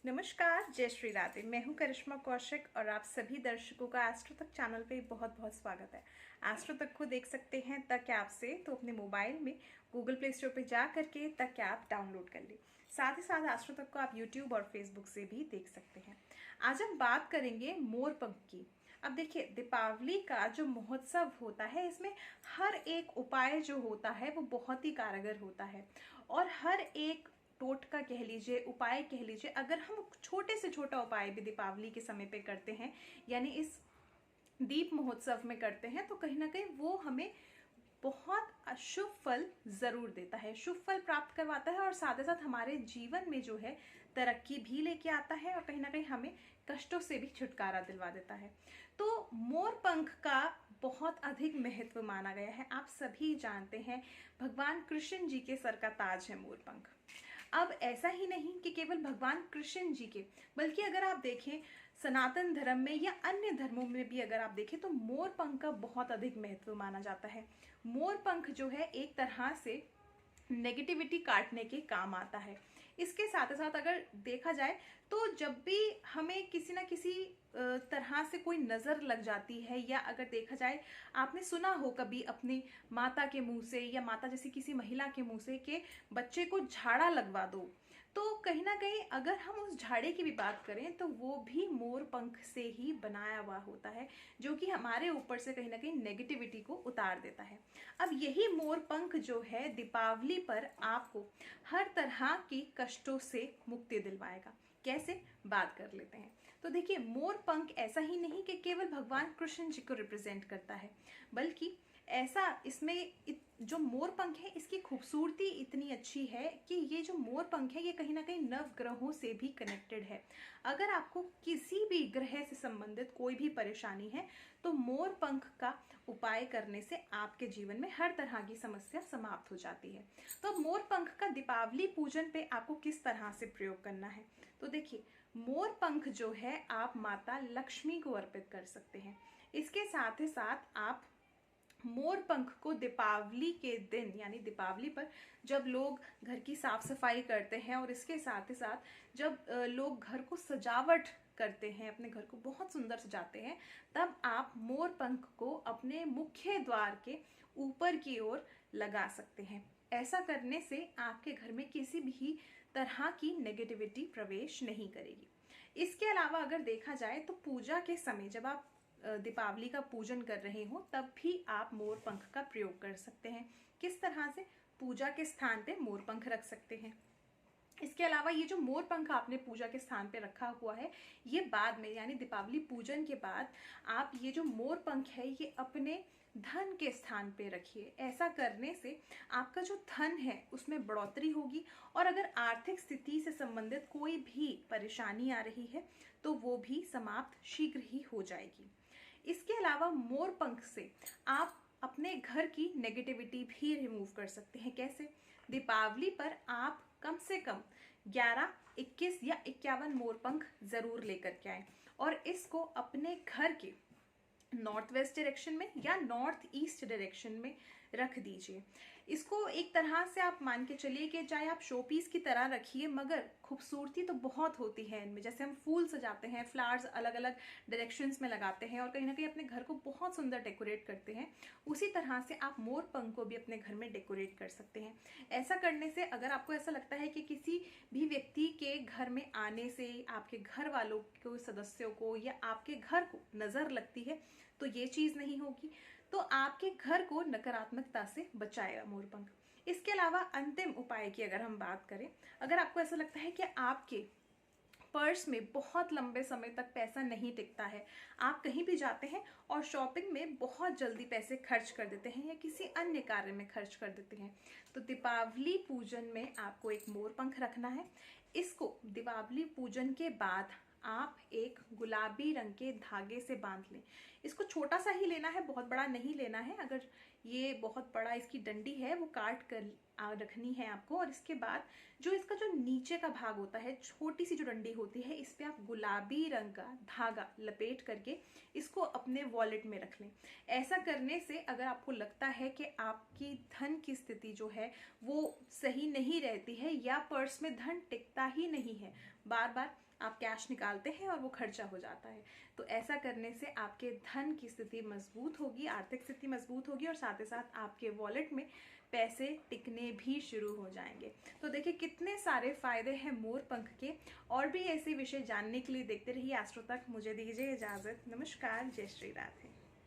नमस्कार, जय श्री राधे। मैं हूं करिश्मा कौशिक और आप सभी दर्शकों का एस्ट्रो तक चैनल पे बहुत बहुत स्वागत है। एस्ट्रो तक को देख सकते हैं तक ऐप से, तो अपने मोबाइल में गूगल प्ले स्टोर पे जा करके तक ऐप डाउनलोड कर ले। साथ ही साथ एस्ट्रो तक को आप यूट्यूब और फेसबुक से भी देख सकते हैं। आज हम बात करेंगे मोर पंख की। अब देखिए, दीपावली का जो महोत्सव होता है, इसमें हर एक उपाय जो होता है वो बहुत ही कारगर होता है और हर एक टोटका कह लीजिए, उपाय कह लीजिए, अगर हम छोटे से छोटा उपाय भी दीपावली के समय पे करते हैं, यानी इस दीप महोत्सव में करते हैं, तो कहीं ना कहीं वो हमें बहुत शुभ फल जरूर देता है, शुभ फल प्राप्त करवाता है और साथ ही साथ हमारे जीवन में जो है तरक्की भी लेके आता है और कहीं ना कहीं हमें कष्टों से भी छुटकारा दिलवा देता है। तो मोर पंख का बहुत अधिक महत्व माना गया है। आप सभी जानते हैं, भगवान कृष्ण जी के सर का ताज है मोर पंख। अब ऐसा ही नहीं कि केवल भगवान कृष्ण जी के, बल्कि अगर आप देखें सनातन धर्म में या अन्य धर्मों में भी अगर आप देखें तो मोर पंख का बहुत अधिक महत्व माना जाता है। मोर पंख जो है एक तरह से नेगेटिविटी काटने के काम आता है। इसके साथ साथ अगर देखा जाए तो जब भी हमें किसी ना किसी तरह से कोई नजर लग जाती है, या अगर देखा जाए, आपने सुना हो कभी अपनी माता के मुंह से या माता जैसी किसी महिला के मुंह से कि बच्चे को झाड़ा लगवा दो, तो कहीं ना कहीं अगर हम उस झाड़े की भी बात करें तो वो भी मोर पंख से ही बनाया हुआ होता है, जो कि हमारे ऊपर से कहीं ना कहीं नेगेटिविटी को उतार देता है। अब यही मोर पंख जो है दीपावली पर आपको हर तरह की कष्टों से मुक्ति दिलवाएगा। कैसे, बात कर लेते हैं। तो देखिए, मोर पंख ऐसा ही नहीं कि केवल भगवान कृष्ण जी को रिप्रेजेंट करता है, बल्कि ऐसा इसमें जो मोर पंख है इसकी खूबसूरती इतनी अच्छी है कि ये जो मोर पंख है ये कहीं ना कहीं नव ग्रहों से भी कनेक्टेड है। अगर आपको किसी भी ग्रह से संबंधित कोई भी परेशानी है तो मोर पंख का उपाय करने से आपके जीवन में हर तरह की समस्या समाप्त हो जाती है। तो मोर पंख का दीपावली पूजन पे आपको किस तरह से प्रयोग करना है, तो देखिए, मोर पंख जो है आप माता लक्ष्मी को अर्पित कर सकते हैं। इसके साथ ही साथ आप मोर पंख को दीपावली के दिन, यानी दीपावली पर जब लोग घर की साफ सफाई करते हैं और इसके साथ ही साथ जब लोग घर को सजावट करते हैं, अपने घर को बहुत सुंदर सजाते हैं, तब आप मोर पंख को अपने मुख्य द्वार के ऊपर की ओर लगा सकते हैं। ऐसा करने से आपके घर में किसी भी तरह की नेगेटिविटी प्रवेश नहीं करेगी। इसके अलावा अगर देखा जाए तो पूजा के समय जब आप दीपावली का पूजन कर रहे हो तब भी आप मोर पंख का प्रयोग कर सकते हैं। किस तरह से, पूजा के स्थान पे मोर पंख रख सकते हैं। इसके अलावा ये जो मोर पंख आपने पूजा के स्थान पे रखा हुआ है, ये बाद में यानी दीपावली पूजन के बाद आप ये जो मोर पंख है ये अपने धन के स्थान पे रखिए। ऐसा करने से आपका जो धन है उसमें बढ़ोतरी होगी और अगर आर्थिक स्थिति से संबंधित कोई भी परेशानी आ रही है तो वो भी समाप्त शीघ्र ही हो जाएगी। इसके अलावा मोर पंख से आप अपने घर की नेगेटिविटी भी रिमूव कर सकते हैं। कैसे, दीपावली पर आप कम से कम 11, 21 या 51 मोर पंख जरूर लेकर के आए और इसको अपने घर के नॉर्थ वेस्ट डायरेक्शन में या नॉर्थ ईस्ट डायरेक्शन में रख दीजिए। इसको एक तरह से आप मान के चलिए कि चाहे आप शो पीस की तरह रखिए, मगर खूबसूरती तो बहुत होती है इनमें। जैसे हम फूल सजाते हैं, फ्लावर्स अलग अलग डायरेक्शंस में लगाते हैं और कहीं ना कहीं अपने घर को बहुत सुंदर डेकोरेट करते हैं, उसी तरह से आप मोर पंख को भी अपने घर में डेकोरेट कर सकते हैं। ऐसा करने से अगर आपको ऐसा लगता है कि किसी भी व्यक्ति के घर में आने से आपके घर वालों को, सदस्यों को या आपके घर को नजर लगती है, तो ये चीज नहीं होगी, तो आपके घर को नकारात्मकता से बचाएगा मोर पंख। इसके अलावा अंतिम उपाय की अगर हम बात करें, अगर आपको ऐसा लगता है कि आपके पर्स में बहुत लंबे समय तक पैसा नहीं टिकता है, आप कहीं भी जाते हैं और शॉपिंग में बहुत जल्दी पैसे खर्च कर देते हैं या किसी अन्य कार्य में खर्च कर देते हैं, तो दीपावली पूजन में आपको एक मोर पंख रखना है। इसको दीपावली पूजन के बाद आप एक गुलाबी रंग के धागे से बांध लें। इसको छोटा सा ही लेना है, बहुत बड़ा नहीं लेना है। अगर ये बहुत बड़ा इसकी डंडी है वो काट कर रखनी है आपको। और इसके बाद जो इसका जो नीचे का भाग होता है, छोटी सी जो डंडी होती है, इस पे आप गुलाबी रंग का धागा लपेट करके इसको अपने वॉलेट में रख लें। ऐसा करने से अगर आपको लगता है कि आपकी धन की स्थिति जो है वो सही नहीं रहती है या पर्स में धन टिकता ही नहीं है, बार बार आप कैश निकालते हैं और वो खर्चा हो जाता है, तो ऐसा करने से आपके धन की स्थिति मजबूत होगी, आर्थिक स्थिति मजबूत होगी और साथ ही साथ आपके वॉलेट में पैसे टिकने भी शुरू हो जाएंगे। तो देखिए कितने सारे फायदे हैं मोर पंख के। और भी ऐसे विषय जानने के लिए देखते रहिए एस्ट्रो तक। मुझे दीजिए इजाजत। नमस्कार, जय श्री राधे।